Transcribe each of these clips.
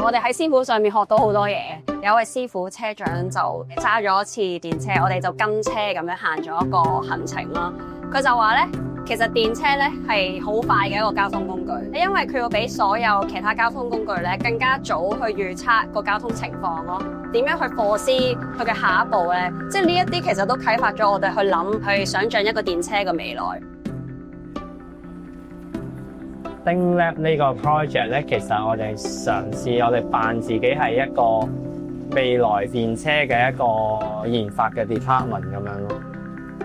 我哋喺師傅上面學到好多嘢。有位師傅車長就揸咗一次電車，我哋就跟車咁樣行咗一個行程啦。佢就話咧，其實電車咧係好快嘅一個交通工具，因為佢要比所有其他交通工具咧更加早去預測個交通情況咯。點樣去foresee佢嘅下一步咧？即係呢一啲其實都啟發咗我哋去諗，去想像一個電車嘅未來。ThinkLab 呢個 project 咧，其實我哋嘗試我哋扮自己係一個未來電車嘅一個研發嘅 department 咁樣咯。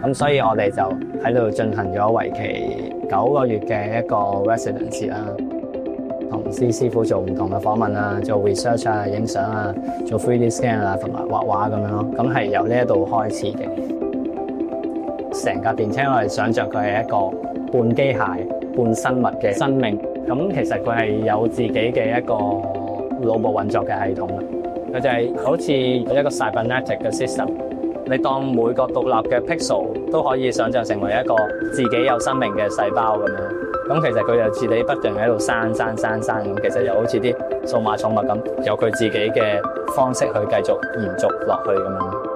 咁所以我哋就喺度進行咗為期9個月嘅一個 residency 啦，同師傅做唔同嘅訪問啊，做 research 啊，影相啊，做 3D scan 啊，同埋畫畫咁樣咯。咁係由呢一度開始嘅。成架電車我哋想像佢係一個半機械半生物嘅生命，咁其實佢係有自己嘅一個腦部運作嘅系統啦。佢就係好似一個 cybernetic 嘅 system， 你當每個獨立嘅 pixel 都可以想像成為一個自己有生命嘅細胞咁樣。咁其實佢就自己不斷喺度生咁，其實又好似啲數碼寵物咁，有佢自己嘅方式去繼續延續落去咁樣。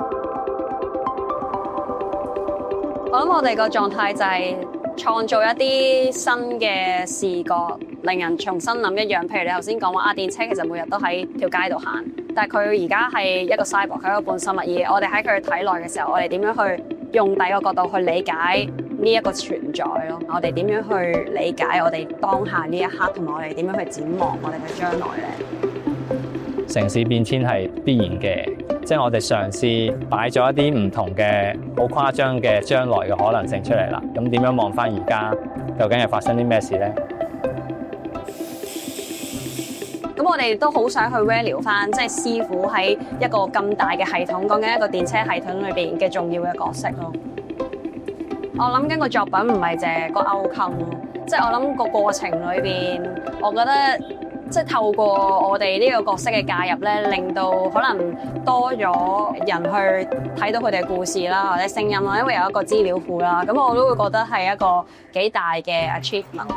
我諗我哋個狀態就係創造一啲新嘅視覺，令人重新諗一樣。譬如你頭先講話電車其實每日都喺條街度行，但係佢而家係一個 cyborg， 佢係一個半生物。而我哋喺佢體內嘅時候，我哋點樣去用第二個角度去理解呢一個存在咯？我哋點樣去理解我哋當下呢一刻，同埋我哋點樣去展望我哋嘅將來咧？城市變遷係必然嘅，即係我哋嘗試擺咗一啲唔同嘅好誇張嘅將來嘅可能性出嚟啦。咁點樣望翻而家，究竟係發生啲咩事咧？咁我哋都好想去 value 翻，即係師傅喺一個咁大嘅系統，講緊一個電車系統裏邊嘅重要嘅角色咯。我諗緊個作品唔係淨係個 outcome，即係我諗個過程裏邊，我覺得即係透過我哋呢個角色嘅介入咧，令到可能多咗人去睇到佢哋嘅故事啦，或者聲音啦，因為有一個資料庫啦，咁我都會覺得係一個幾大嘅 achievement。